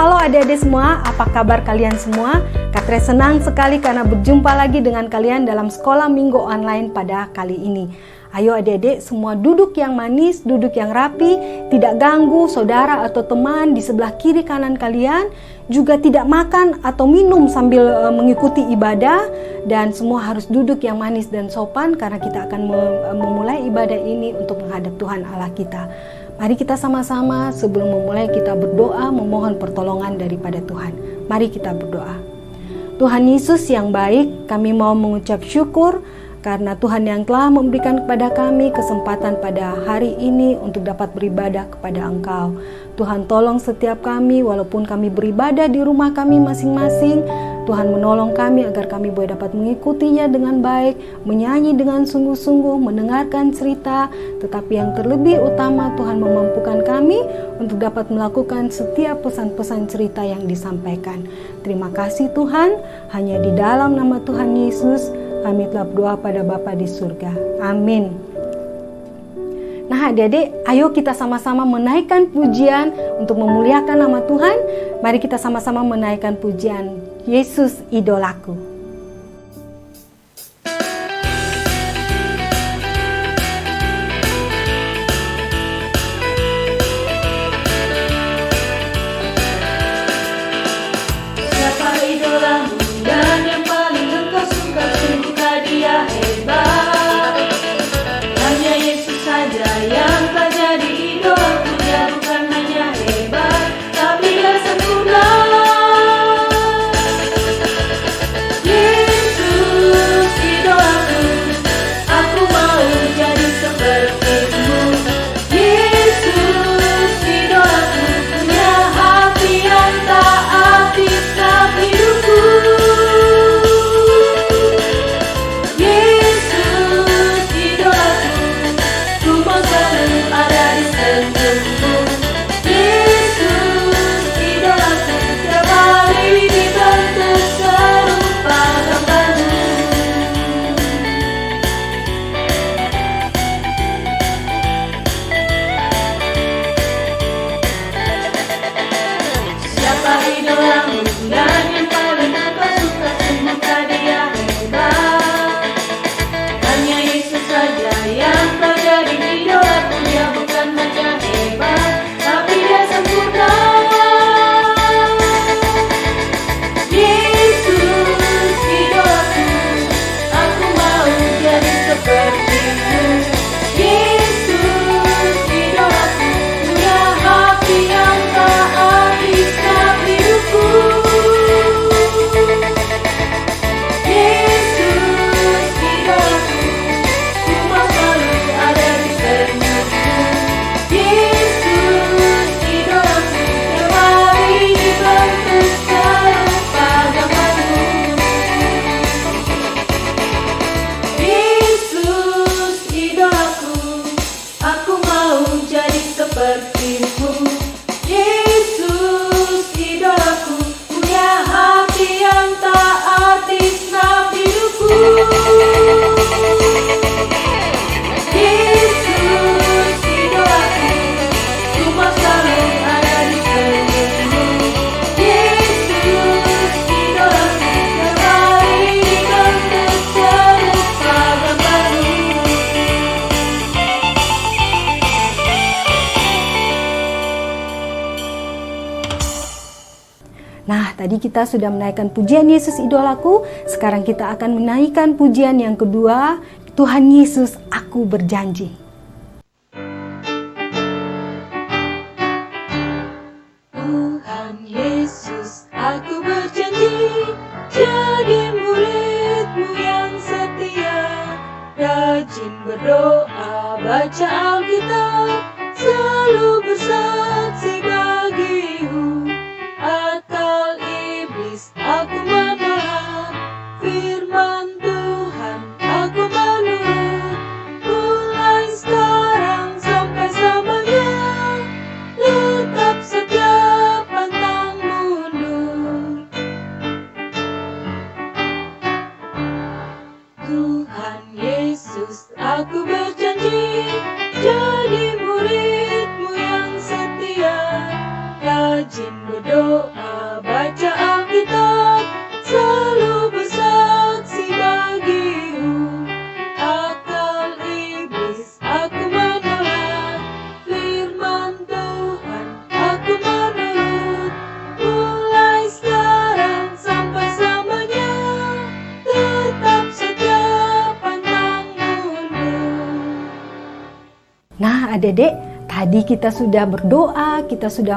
Halo adik-adik semua, apa kabar kalian semua? Katre senang sekali karena berjumpa lagi dengan kalian dalam sekolah minggu online pada kali ini. Ayo adik-adik semua duduk yang manis, duduk yang rapi, tidak ganggu saudara atau teman di sebelah kiri kanan kalian, juga tidak makan atau minum sambil mengikuti ibadah, dan semua harus duduk yang manis dan sopan karena kita akan memulai ibadah ini untuk menghadap Tuhan Allah kita. Mari kita sama-sama sebelum memulai kita berdoa memohon pertolongan daripada Tuhan. Mari kita berdoa. Tuhan Yesus yang baik, kami mau mengucap syukur karena Tuhan yang telah memberikan kepada kami kesempatan pada hari ini untuk dapat beribadah kepada Engkau. Tuhan tolong setiap kami walaupun kami beribadah di rumah kami masing-masing. Tuhan menolong kami agar kami boleh dapat mengikutinya dengan baik, menyanyi dengan sungguh-sungguh, mendengarkan cerita, tetapi yang terlebih utama Tuhan memampukan kami untuk dapat melakukan setiap pesan-pesan cerita yang disampaikan. Terima kasih Tuhan, hanya di dalam nama Tuhan Yesus kami telah berdoa pada Bapa di surga. Amin. Nah adik-adik, ayo kita sama-sama menaikkan pujian untuk memuliakan nama Tuhan. Mari kita sama-sama menaikkan pujian Yesus idolaku. Siapa idolamu dan yang paling engkau suka, sungguhkah dia hebat? Hanya Yesus saja yang tak jadi idolaku. Dia bukan hanya hebat, tapi dia sempurna. Yesus idolaku, aku mau jadi sepertimu. Yesus idolaku, punya hati yang taat di setiap hidupku. Yesus idolaku, ku mau selalu ada di senyummu. Yesus idolaku, tiap hari dibentuk serupa gambarmu. Siapa idolamu dan yang paling engkau suka, sungguhkah dia hebat? Hanya Yesus saja yang tak jadi idolaku. Dia bukan hanya hebat, tapi dia sempurna. Yesus idolaku, aku mau jadi sepertimu. Yesus idolaku, punya hati yang taat di setiap hidupku. Yesus idolaku, ku mau selalu ada di senyummu. Yesus idolaku, tiap hari dibentuk serupa gambarmu. Yesus idolaku, aku mau jadi sepertimu. Yesus idolaku, punya hati yang taat di setiap hidupku. Yesus idolaku, ku mau selalu ada di senyummu. Yesus idolaku, tiap hari dibentuk serupa gambarmu. Nah, tadi kita sudah menaikkan pujian Yesus idolaku. Sekarang kita akan menaikkan pujian yang kedua, Tuhan Yesus, aku berjanji. Tuhan Yesus, aku berjanji jadi murid-Mu yang setia, rajin berdoa, baca Alkitab, selalu bersaksi bagi-Mu. Akal iblis aku menahan, firman Tuhan aku menurut, mulai Nah adik-adik, tadi kita sudah berdoa, kita sudah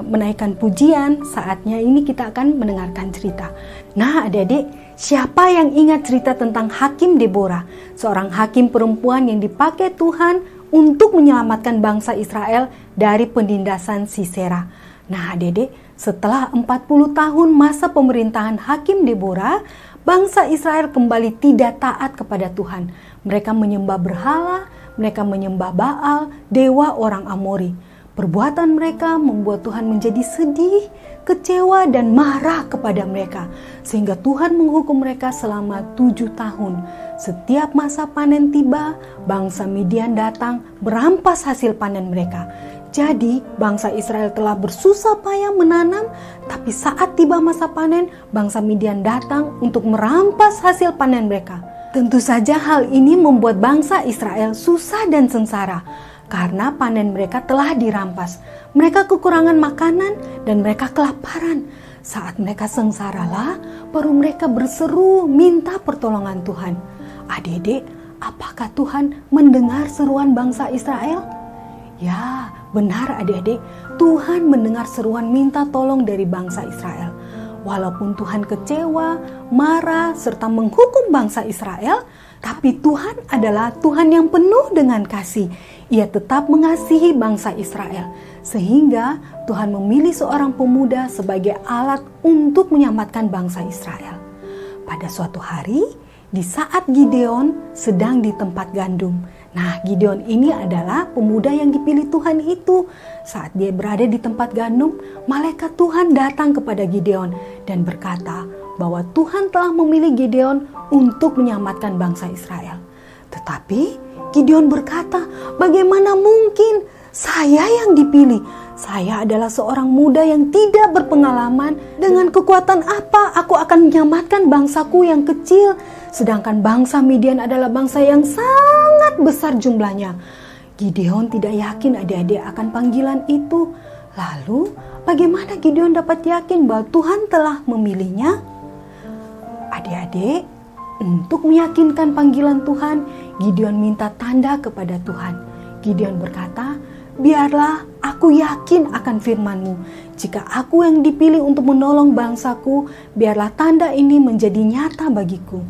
menaikkan pujian, saatnya ini kita akan mendengarkan cerita. Nah adik-adik, siapa yang ingat cerita tentang Hakim Deborah, seorang hakim perempuan yang dipakai Tuhan untuk menyelamatkan bangsa Israel dari penindasan Sisera? Nah adik-adik, setelah 40 tahun masa pemerintahan Hakim Deborah, bangsa Israel kembali tidak taat kepada Tuhan. Mereka menyembah berhala, mereka menyembah Baal, dewa orang Amori. Perbuatan mereka membuat Tuhan menjadi sedih, kecewa dan marah kepada mereka. Sehingga Tuhan menghukum mereka selama 7 tahun. Setiap masa panen tiba, bangsa Midian datang merampas hasil panen mereka. Jadi bangsa Israel telah bersusah payah menanam, tapi saat tiba masa panen, bangsa Midian datang untuk merampas hasil panen mereka. Tentu saja hal ini membuat bangsa Israel susah dan sengsara karena panen mereka telah dirampas. Mereka kekurangan makanan dan mereka kelaparan. Saat mereka sengsaralah, baru mereka berseru minta pertolongan Tuhan. Adik-adik, apakah Tuhan mendengar seruan bangsa Israel? Ya, benar adik-adik, Tuhan mendengar seruan minta tolong dari bangsa Israel. Walaupun Tuhan kecewa, marah, serta menghukum bangsa Israel, tapi Tuhan adalah Tuhan yang penuh dengan kasih. Ia tetap mengasihi bangsa Israel, sehingga Tuhan memilih seorang pemuda sebagai alat untuk menyelamatkan bangsa Israel. Pada suatu hari, di saat Gideon sedang di tempat gandum. Nah, Gideon ini adalah pemuda yang dipilih Tuhan itu. Saat dia berada di tempat gandum, malaikat Tuhan datang kepada Gideon dan berkata bahwa Tuhan telah memilih Gideon untuk menyelamatkan bangsa Israel. Tetapi Gideon berkata, bagaimana mungkin saya yang dipilih? Saya adalah seorang muda yang tidak berpengalaman. Dengan kekuatan apa aku akan menyelamatkan bangsaku yang kecil? Sedangkan bangsa Midian adalah bangsa yang sangat besar jumlahnya. Gideon tidak yakin adik-adik akan panggilan itu. Lalu bagaimana Gideon dapat yakin bahwa Tuhan telah memilihnya? Adik-adik, untuk meyakinkan panggilan Tuhan, Gideon minta tanda kepada Tuhan. Gideon berkata, biarlah aku yakin akan firman-Mu. Jika aku yang dipilih untuk menolong bangsaku, biarlah tanda ini menjadi nyata bagiku.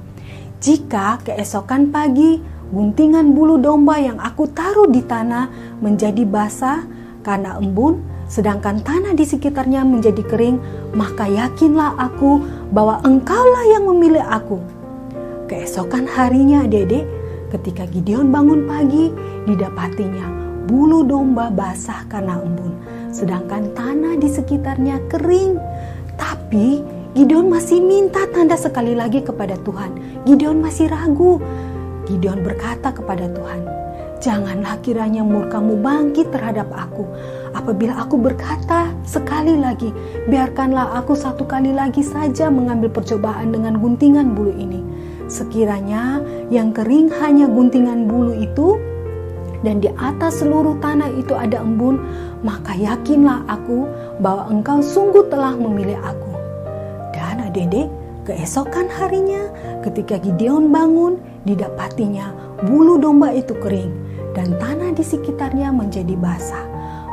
Jika keesokan pagi guntingan bulu domba yang aku taruh di tanah menjadi basah karena embun, sedangkan tanah di sekitarnya menjadi kering, maka yakinlah aku bahwa Engkaulah yang memilih aku. Keesokan harinya adik-adik, ketika Gideon bangun pagi, didapatinya bulu domba basah karena embun, sedangkan tanah di sekitarnya kering. Tapi Gideon masih minta tanda sekali lagi kepada Tuhan. Gideon masih ragu. Gideon berkata kepada Tuhan, janganlah kiranya murka-Mu bangkit terhadap aku. Apabila aku berkata sekali lagi, biarkanlah aku satu kali lagi saja mengambil percobaan dengan guntingan bulu ini. Sekiranya yang kering hanya guntingan bulu itu, dan di atas seluruh tanah itu ada embun, maka yakinlah aku bahwa Engkau sungguh telah memilih aku. Dan adik-adik, keesokan harinya ketika Gideon bangun, didapatinya bulu domba itu kering dan tanah di sekitarnya menjadi basah.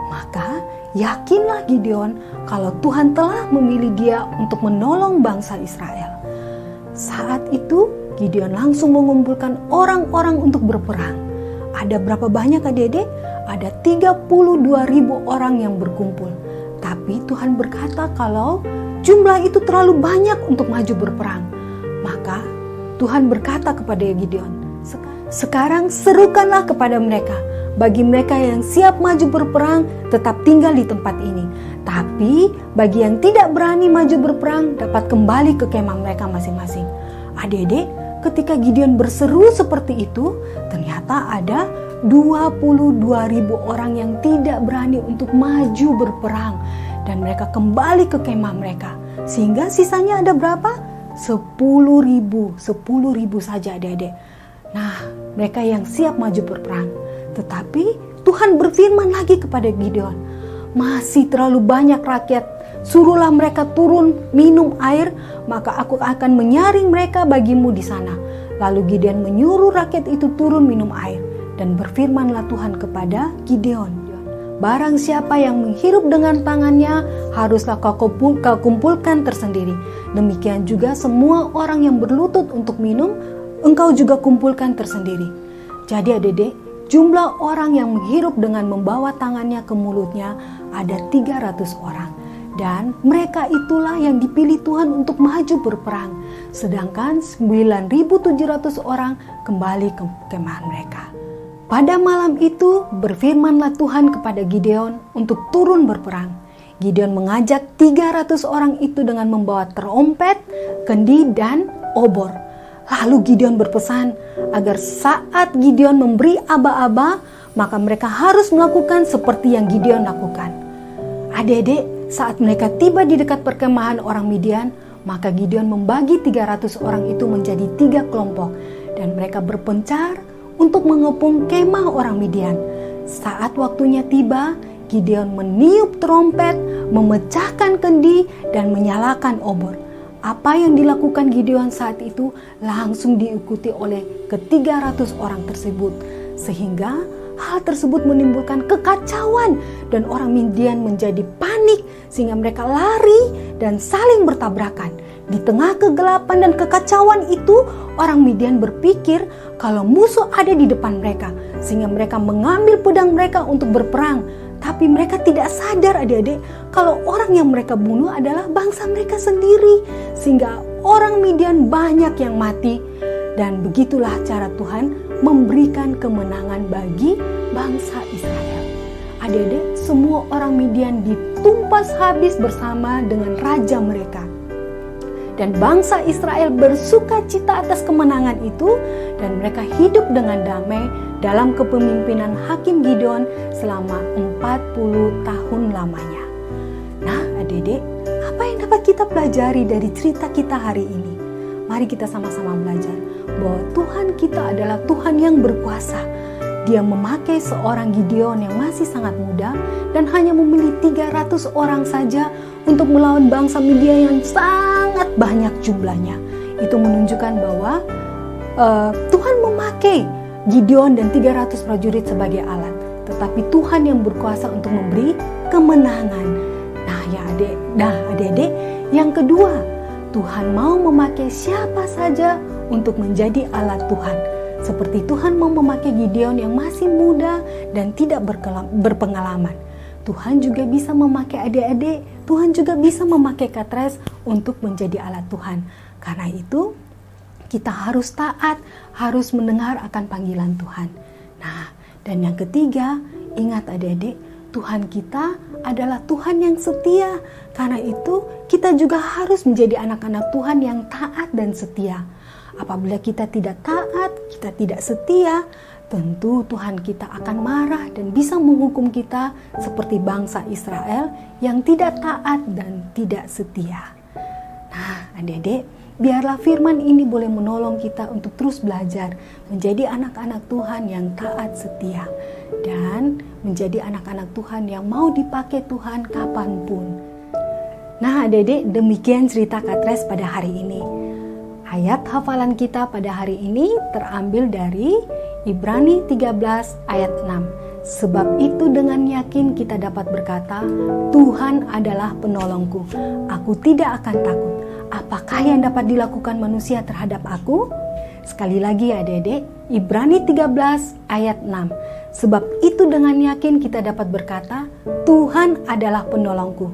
Maka yakinlah Gideon kalau Tuhan telah memilih dia untuk menolong bangsa Israel. Saat itu Gideon langsung mengumpulkan orang-orang untuk berperang. Ada berapa banyak adik-adik? Ada 32.000 orang yang berkumpul. Tapi Tuhan berkata kalau jumlah itu terlalu banyak untuk maju berperang. Maka Tuhan berkata kepada Gideon, sekarang serukanlah kepada mereka. Bagi mereka yang siap maju berperang, tetap tinggal di tempat ini. Tapi bagi yang tidak berani maju berperang, dapat kembali ke kemah mereka masing-masing. Adik-adik, ketika Gideon berseru seperti itu, ternyata ada 22.000 orang yang tidak berani untuk maju berperang. Dan mereka kembali ke kemah mereka. Sehingga sisanya ada berapa? 10.000 saja adik-adik. Nah, mereka yang siap maju berperang. Tetapi Tuhan berfirman lagi kepada Gideon, masih terlalu banyak rakyat, suruhlah mereka turun minum air, maka aku akan menyaring mereka bagimu di sana. Lalu Gideon menyuruh rakyat itu turun minum air. Dan berfirmanlah Tuhan kepada Gideon, barang siapa yang menghirup dengan tangannya, haruslah kau kumpulkan tersendiri. Demikian juga semua orang yang berlutut untuk minum, engkau juga kumpulkan tersendiri. Jadi adik-adik, jumlah orang yang menghirup dengan membawa tangannya ke mulutnya ada 300 orang. Dan mereka itulah yang dipilih Tuhan untuk maju berperang. Sedangkan 9.700 orang kembali ke kemah mereka. Pada malam itu berfirmanlah Tuhan kepada Gideon untuk turun berperang. Gideon mengajak 300 orang itu dengan membawa terompet, kendi, dan obor. Lalu Gideon berpesan agar saat Gideon memberi aba-aba, maka mereka harus melakukan seperti yang Gideon lakukan. Adik-adik, saat mereka tiba di dekat perkemahan orang Midian, maka Gideon membagi 300 orang itu menjadi 3 kelompok. Dan mereka berpencar untuk mengepung kemah orang Midian. Saat waktunya tiba, Gideon meniup trompet, memecahkan kendi, dan menyalakan obor. Apa yang dilakukan Gideon saat itu langsung diikuti oleh ke-300 orang tersebut. Sehingga hal tersebut menimbulkan kekacauan dan orang Midian menjadi panik sehingga mereka lari dan saling bertabrakan. Di tengah kegelapan dan kekacauan itu, orang Midian berpikir kalau musuh ada di depan mereka, sehingga mereka mengambil pedang mereka untuk berperang. Tapi mereka tidak sadar adik-adik kalau orang yang mereka bunuh adalah bangsa mereka sendiri, sehingga orang Midian banyak yang mati. Dan begitulah cara Tuhan memberikan kemenangan bagi bangsa Israel. Adik-adik, semua orang Midian ditumpas habis bersama dengan raja mereka. Dan bangsa Israel bersuka cita atas kemenangan itu, dan mereka hidup dengan damai dalam kepemimpinan Hakim Gideon selama 40 tahun lamanya. Nah adik-adik, apa yang dapat kita pelajari dari cerita kita hari ini? Mari kita sama-sama belajar bahwa Tuhan kita adalah Tuhan yang berkuasa. Dia memakai seorang Gideon yang masih sangat muda dan hanya memilih 300 orang saja untuk melawan bangsa Midian yang sangat banyak jumlahnya. Itu menunjukkan bahwa Tuhan memakai Gideon dan 300 prajurit sebagai alat. Tetapi Tuhan yang berkuasa untuk memberi kemenangan. Nah adik-adik, yang kedua, Tuhan mau memakai siapa saja untuk menjadi alat Tuhan. Seperti Tuhan mau memakai Gideon yang masih muda dan tidak berpengalaman. Tuhan juga bisa memakai adik-adik, Tuhan juga bisa memakai Katres untuk menjadi alat Tuhan. Karena itu, kita harus taat, harus mendengar akan panggilan Tuhan. Nah, dan yang ketiga, ingat adik-adik, Tuhan kita adalah Tuhan yang setia. Karena itu, kita juga harus menjadi anak-anak Tuhan yang taat dan setia. Apabila kita tidak taat, kita tidak setia, tentu Tuhan kita akan marah dan bisa menghukum kita seperti bangsa Israel yang tidak taat dan tidak setia. Nah, adik-adik, biarlah firman ini boleh menolong kita untuk terus belajar menjadi anak-anak Tuhan yang taat setia dan menjadi anak-anak Tuhan yang mau dipakai Tuhan kapanpun. Nah, adik-adik, demikian cerita Katres pada hari ini. Ayat hafalan kita pada hari ini terambil dari Ibrani 13 ayat 6. Sebab itu dengan yakin kita dapat berkata, Tuhan adalah penolongku, aku tidak akan takut. Apakah yang dapat dilakukan manusia terhadap aku? Sekali lagi ya adik-adik, Ibrani 13 ayat 6. Sebab itu dengan yakin kita dapat berkata, Tuhan adalah penolongku,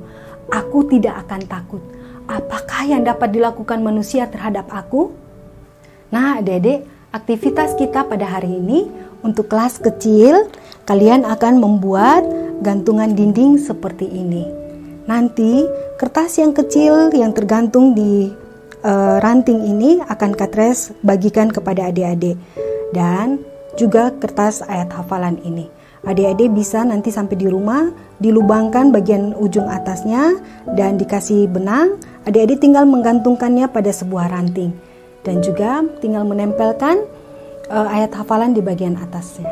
aku tidak akan takut. Apakah yang dapat dilakukan manusia terhadap aku? Nah adik-adik, aktivitas kita pada hari ini untuk kelas kecil, kalian akan membuat gantungan dinding seperti ini. Nanti kertas yang kecil yang tergantung di ranting ini akan Katres bagikan kepada adik-adik. Dan juga kertas ayat hafalan ini. Adik-adik bisa nanti sampai di rumah dilubangkan bagian ujung atasnya dan dikasih benang. Adik-adik tinggal menggantungkannya pada sebuah ranting dan juga tinggal menempelkan ayat hafalan di bagian atasnya.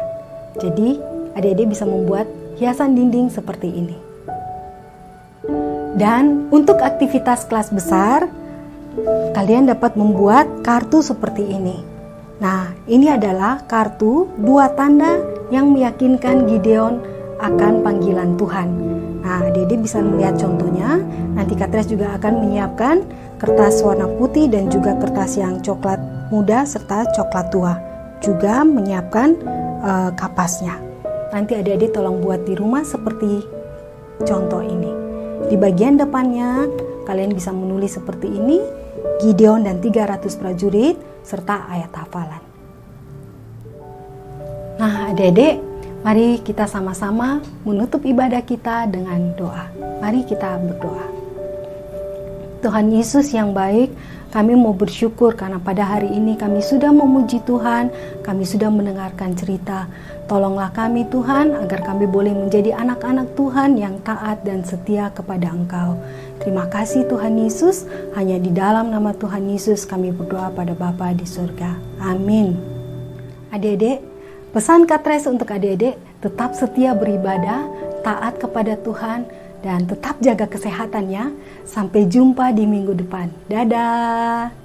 Jadi adik-adik bisa membuat hiasan dinding seperti ini. Dan untuk aktivitas kelas besar, kalian dapat membuat kartu seperti ini. Nah, ini adalah kartu 2 tanda yang meyakinkan Gideon akan panggilan Tuhan. Nah, adik-adik bisa melihat contohnya. Nanti Kak Tres juga akan menyiapkan kertas warna putih dan juga kertas yang coklat muda serta coklat tua. Juga menyiapkan kapasnya. Nanti adik-adik tolong buat di rumah seperti contoh ini. Di bagian depannya kalian bisa menulis seperti ini, Gideon dan 300 prajurit serta ayat hafalan. Nah, adik-adik, mari kita sama-sama menutup ibadah kita dengan doa. Mari kita berdoa. Tuhan Yesus yang baik, kami mau bersyukur karena pada hari ini kami sudah memuji Tuhan, kami sudah mendengarkan cerita. Tolonglah kami Tuhan agar kami boleh menjadi anak-anak Tuhan yang taat dan setia kepada Engkau. Terima kasih Tuhan Yesus, hanya di dalam nama Tuhan Yesus kami berdoa pada Bapa di surga. Amin. Adik-adik, pesan Kak Tres untuk adik-adik, tetap setia beribadah, taat kepada Tuhan, dan tetap jaga kesehatannya. Sampai jumpa di minggu depan. Dadah.